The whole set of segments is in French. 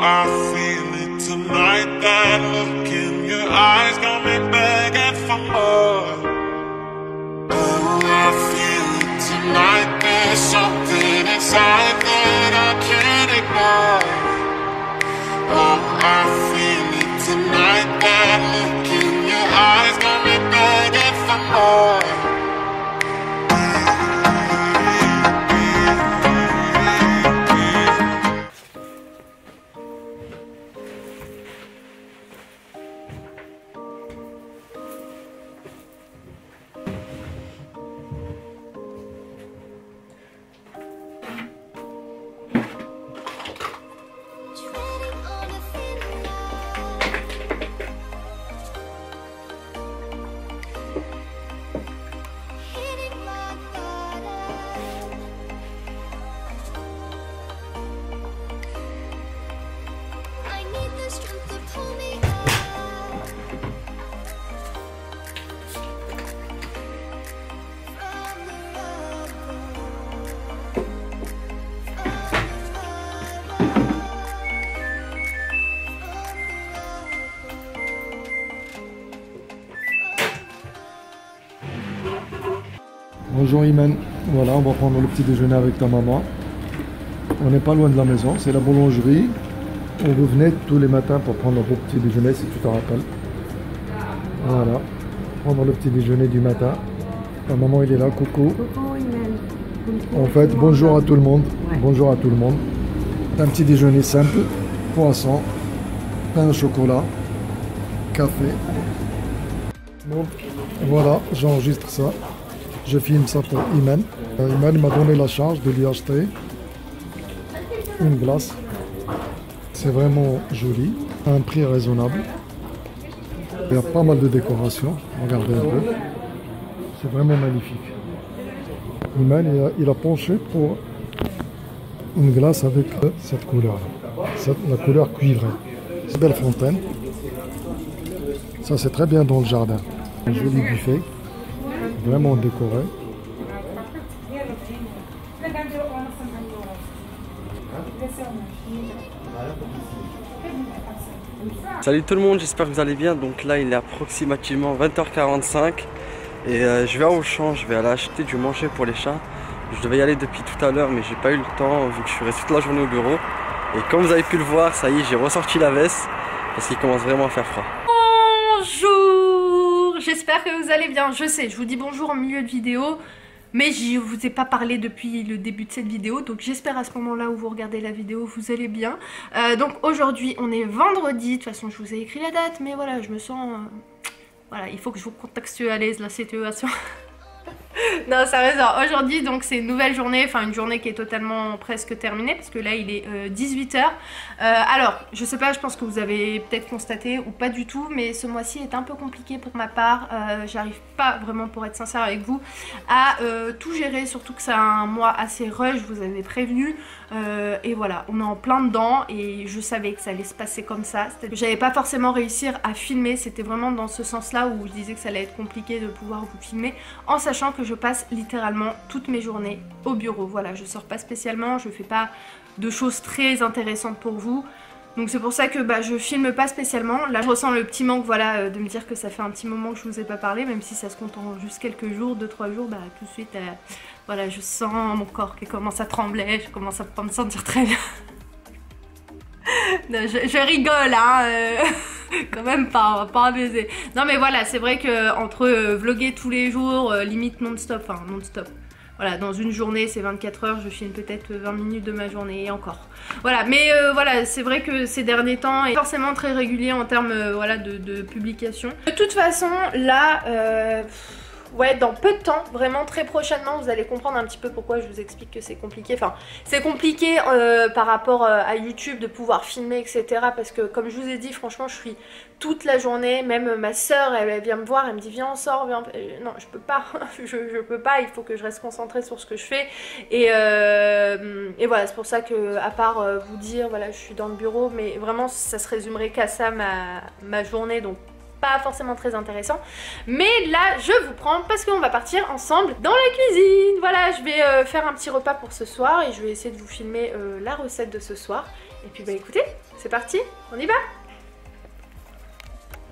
I feel it tonight. That look in your eyes got me begging for more. Oh, I feel it tonight. There's something inside that I can't ignore. Oh, I feel it tonight. That look in your eyes got me begging for more. Bonjour Iman, voilà on va prendre le petit déjeuner avec ta maman. On n'est pas loin de la maison, c'est la boulangerie où vous venez tous les matins pour prendre votre petit déjeuner si tu te rappelles. Voilà, prendre le petit déjeuner du matin. Ta maman il est là, coucou. Coucou Iman. En fait, bonjour à tout le monde. Ouais. Bonjour à tout le monde. Un petit déjeuner simple, poisson, pain au chocolat, café. Donc voilà, j'enregistre ça. Je filme ça pour Iman. Iman m'a donné la charge de lui acheter une glace. C'est vraiment joli, à un prix raisonnable. Il y a pas mal de décorations, regardez un peu. C'est vraiment magnifique. Iman il a penché pour une glace avec cette couleur, la couleur cuivrée. C'est belle fontaine. Ça c'est très bien dans le jardin. Un joli buffet. Vraiment décoré. Salut tout le monde, j'espère que vous allez bien. Donc là il est approximativement 20h45 et je vais au champ, je vais aller acheter du manger pour les chats. Je devais y aller depuis tout à l'heure mais j'ai pas eu le temps vu que je suis resté toute la journée au bureau. Et comme vous avez pu le voir, ça y est, j'ai ressorti la veste parce qu'il commence vraiment à faire froid. Bonjour, j'espère que vous allez bien. Je sais, je vous dis bonjour en milieu de vidéo, mais je vous ai pas parlé depuis le début de cette vidéo, donc j'espère à ce moment-là où vous regardez la vidéo, vous allez bien. Donc aujourd'hui, on est vendredi, de toute façon je vous ai écrit la date, mais voilà, je me sens... voilà, il faut que je vous contextualise la situation. Non, sérieusement, aujourd'hui donc c'est une nouvelle journée, enfin une journée qui est totalement presque terminée parce que là il est 18h. Alors, je sais pas, je pense que vous avez peut-être constaté ou pas du tout, mais ce mois-ci est un peu compliqué pour ma part. J'arrive pas vraiment, pour être sincère avec vous, à tout gérer, surtout que c'est un mois assez rush, je vous avais prévenu. Et voilà, on est en plein dedans et je savais que ça allait se passer comme ça. J'allais pas forcément réussir à filmer, c'était vraiment dans ce sens-là où je disais que ça allait être compliqué de pouvoir vous filmer, en sachant que je passe littéralement toutes mes journées au bureau. Voilà, je sors pas spécialement, je fais pas de choses très intéressantes pour vous. Donc c'est pour ça que je filme pas spécialement. Là je ressens le petit manque, voilà, de me dire que ça fait un petit moment que je vous ai pas parlé, même si ça se compte en juste quelques jours, 2-3 jours, tout de suite, voilà, je sens mon corps qui commence à trembler, je commence à pas me sentir très bien. Non, je rigole, hein, quand même pas, on va pas abuser. Non mais voilà, c'est vrai que entre vlogger tous les jours, limite non-stop, enfin non-stop. Voilà, dans une journée, c'est 24 heures, je filme peut-être 20 minutes de ma journée et encore. Voilà, mais voilà, c'est vrai que ces derniers temps est forcément très régulier en termes voilà, de publication. De toute façon, là, ouais, dans peu de temps, vraiment très prochainement, vous allez comprendre un petit peu pourquoi je vous explique que c'est compliqué. Enfin, c'est compliqué par rapport à YouTube de pouvoir filmer, etc. Parce que comme je vous ai dit, franchement, je suis toute la journée. Même ma soeur, elle vient me voir, elle me dit viens on sort, viens. Non, je peux pas, je peux pas, il faut que je reste concentrée sur ce que je fais. Et voilà, c'est pour ça que, à part vous dire, voilà, je suis dans le bureau, mais vraiment, ça se résumerait qu'à ça ma journée, donc pas forcément très intéressant. Mais là, je vous prends parce qu'on va partir ensemble dans la cuisine. Voilà, je vais faire un petit repas pour ce soir et je vais essayer de vous filmer la recette de ce soir. Et puis écoutez, C'est parti, on y va?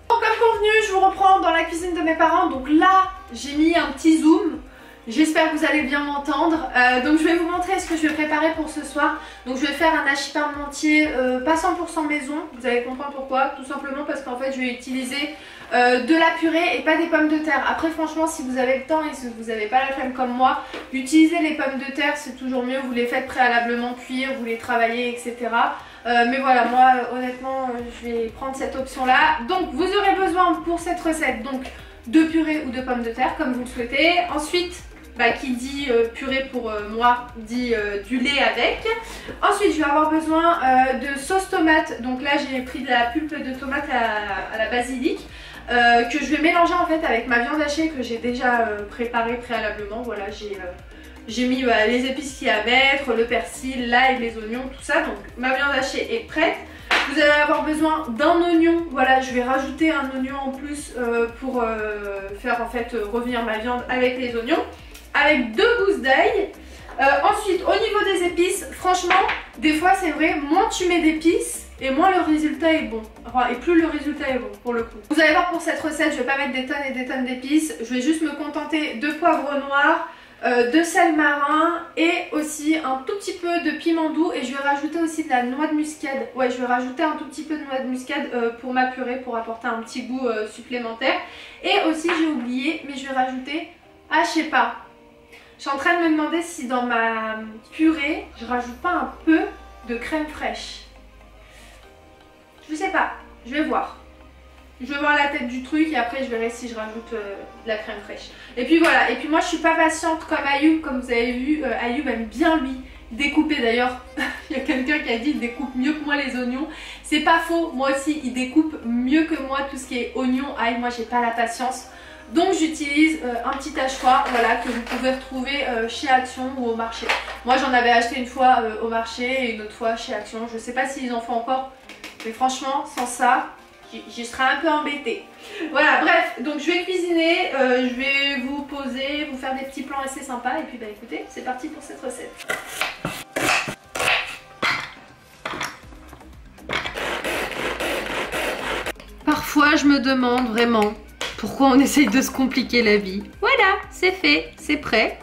Bon, comme convenu, je vous reprends dans la cuisine de mes parents. Donc là, j'ai mis un petit zoom. J'espère que vous allez bien m'entendre. Donc je vais vous montrer ce que je vais préparer pour ce soir. Donc je vais faire un hachis parmentier pas 100% maison. Vous allez comprendre pourquoi. Tout simplement parce qu'en fait je vais utiliser de la purée et pas des pommes de terre. Après franchement, si vous avez le temps et si vous n'avez pas la flemme comme moi, utilisez les pommes de terre, c'est toujours mieux. Vous les faites préalablement cuire, vous les travaillez, etc. Mais voilà, moi honnêtement je vais prendre cette option là. Donc vous aurez besoin pour cette recette donc de purée ou de pommes de terre comme vous le souhaitez. Ensuite, qui dit purée pour moi dit du lait avec. Ensuite je vais avoir besoin de sauce tomate. Donc là j'ai pris de la pulpe de tomate à la basilic que je vais mélanger en fait avec ma viande hachée que j'ai déjà préparée préalablement. Voilà, j'ai mis les épices qu'il y a à mettre, le persil, l'ail, les oignons, tout ça. Donc ma viande hachée est prête. Vous allez avoir besoin d'un oignon. Voilà, je vais rajouter un oignon en plus pour faire en fait revenir ma viande avec les oignons. Avec 2 gousses d'ail. Ensuite, au niveau des épices, franchement, des fois c'est vrai, moins tu mets d'épices et moins le résultat est bon. Enfin, et plus le résultat est bon pour le coup. Vous allez voir pour cette recette, je vais pas mettre des tonnes et des tonnes d'épices. Je vais juste me contenter de poivre noir, de sel marin et aussi un tout petit peu de piment doux. Et je vais rajouter aussi de la noix de muscade. Ouais, je vais rajouter un tout petit peu de noix de muscade pour ma purée pour apporter un petit goût supplémentaire. Et aussi, j'ai oublié, mais je vais rajouter, je sais pas. Je suis en train de me demander si dans ma purée, je rajoute pas un peu de crème fraîche. Je sais pas, je vais voir. Je vais voir la tête du truc et après je verrai si je rajoute de la crème fraîche. Et puis voilà, et puis moi je suis pas patiente comme Ayoub, comme vous avez vu, Ayoub aime bien lui découper. D'ailleurs, il y a quelqu'un qui a dit il découpe mieux que moi les oignons. C'est pas faux, moi aussi il découpe mieux que moi tout ce qui est oignon, ail, moi j'ai pas la patience. Donc j'utilise un petit hachoir, voilà, que vous pouvez retrouver chez Action ou au marché. Moi j'en avais acheté une fois au marché et une autre fois chez Action. Je sais pas s'ils en font encore, mais franchement sans ça, j'y serais un peu embêtée. Voilà, bref, donc je vais cuisiner, je vais vous poser, vous faire des petits plans assez sympas. Et puis bah écoutez, c'est parti pour cette recette. Parfois je me demande vraiment pourquoi on essaye de se compliquer la vie. Voilà, c'est fait, c'est prêt.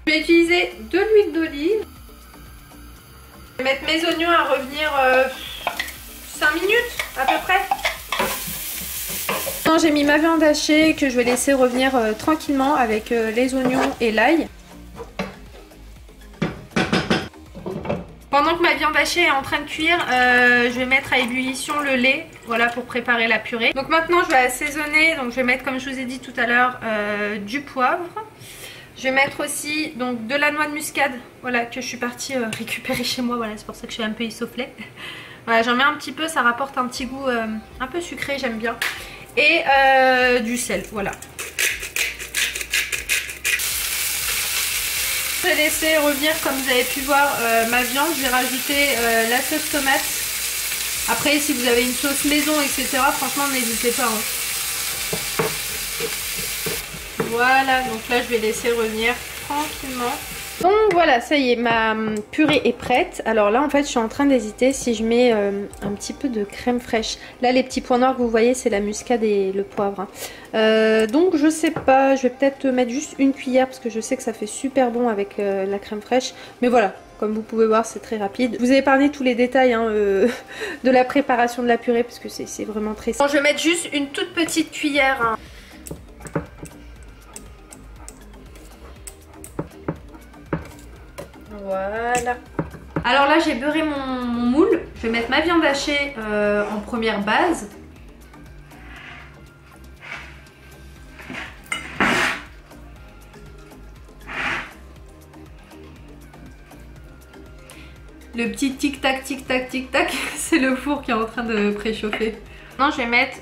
Je vais utiliser de l'huile d'olive. Je vais mettre mes oignons à revenir 5 minutes à peu près. J'ai mis ma viande hachée que je vais laisser revenir tranquillement avec les oignons et l'ail. Pendant que ma viande hachée est en train de cuire, je vais mettre à ébullition le lait, voilà, pour préparer la purée. Donc maintenant je vais assaisonner, donc je vais mettre, comme je vous ai dit tout à l'heure, du poivre. Je vais mettre aussi donc de la noix de muscade, voilà, que je suis partie récupérer chez moi, voilà, c'est pour ça que je suis un peu essoufflée. Voilà, j'en mets un petit peu, ça rapporte un petit goût un peu sucré, j'aime bien. Et du sel, voilà. Je vais laisser revenir, comme vous avez pu voir, ma viande. Je vais rajouter la sauce tomate. Après, si vous avez une sauce maison, etc., franchement, n'hésitez pas. Hein. Voilà, donc là, je vais laisser revenir tranquillement. Donc voilà, ça y est, ma purée est prête. Alors là, en fait, je suis en train d'hésiter si je mets un petit peu de crème fraîche. Là, les petits points noirs que vous voyez, c'est la muscade et le poivre. Hein. Donc je sais pas, je vais peut-être mettre juste une cuillère parce que je sais que ça fait super bon avec la crème fraîche. Mais voilà, comme vous pouvez voir, c'est très rapide. Je vous ai épargné tous les détails hein, de la préparation de la purée parce que c'est vraiment très simple. Bon, je vais mettre juste une toute petite cuillère. Hein. Voilà. Alors là j'ai beurré mon moule. Je vais mettre ma viande hachée en première base. Le petit tic-tac, tic-tac, tic-tac, c'est le four qui est en train de préchauffer. Maintenant je vais mettre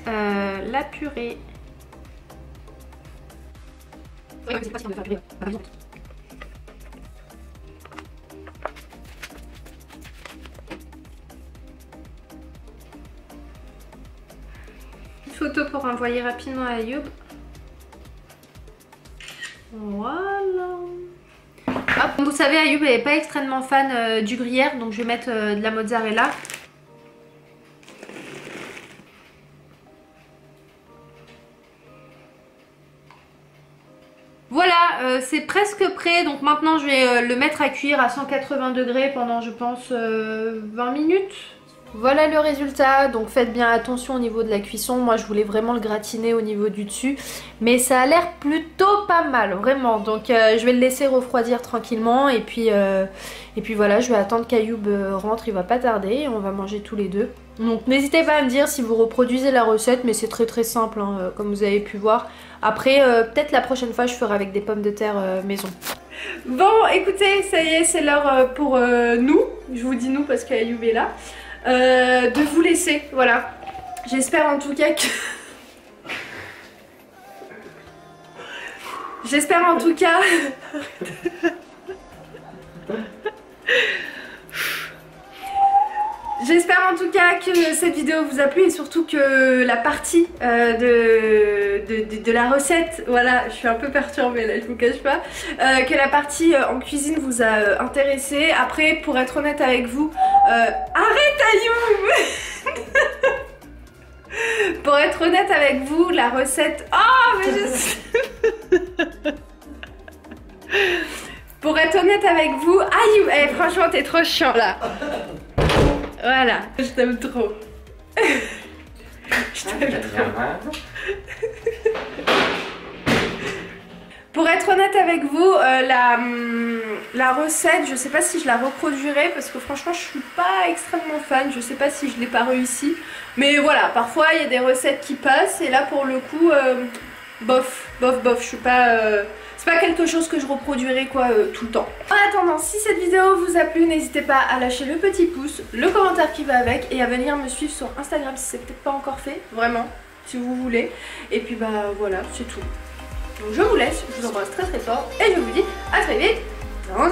la purée. Photo pour envoyer rapidement à Ayoub. Voilà. Hop. Comme vous savez, Ayoub n'est pas extrêmement fan du gruyère, donc je vais mettre de la mozzarella. Voilà, c'est presque prêt, donc maintenant je vais le mettre à cuire à 180 degrés pendant je pense 20 minutes. Voilà le résultat, donc faites bien attention au niveau de la cuisson. Moi je voulais vraiment le gratiner au niveau du dessus, mais ça a l'air plutôt pas mal, vraiment. Donc je vais le laisser refroidir tranquillement et puis voilà, je vais attendre qu'Ayoub rentre, il va pas tarder et on va manger tous les deux. Donc n'hésitez pas à me dire si vous reproduisez la recette, mais c'est très simple hein, comme vous avez pu voir. Après peut-être la prochaine fois je ferai avec des pommes de terre maison. Bon écoutez, ça y est, c'est l'heure pour nous, je vous dis nous parce qu'Ayoub est là. De vous laisser, voilà. J'espère en tout cas que... J'espère en tout cas... J'espère en tout cas que cette vidéo vous a plu et surtout que la partie de la recette, voilà, je suis un peu perturbée là, je vous cache pas, que la partie en cuisine vous a intéressé. Après, pour être honnête avec vous, arrête Ayoub. Pour être honnête avec vous, la recette... Oh mais je... Pour être honnête avec vous, Ayoub, franchement t'es trop chiant là. Voilà, je t'aime trop. Je t'aime trop. Pour être honnête avec vous, la recette, je sais pas si je la reproduirai parce que franchement je suis pas extrêmement fan, je sais pas si je l'ai pas réussi. Mais voilà, parfois il y a des recettes qui passent et là pour le coup, bof, je suis pas... c'est pas quelque chose que je reproduirai quoi tout le temps. En attendant, si cette vidéo vous a plu, n'hésitez pas à lâcher le petit pouce, le commentaire qui va avec et à venir me suivre sur Instagram si c'est peut-être pas encore fait, vraiment, si vous voulez. Et puis bah voilà, c'est tout. Donc je vous laisse, je vous embrasse très fort et je vous dis à très vite dans un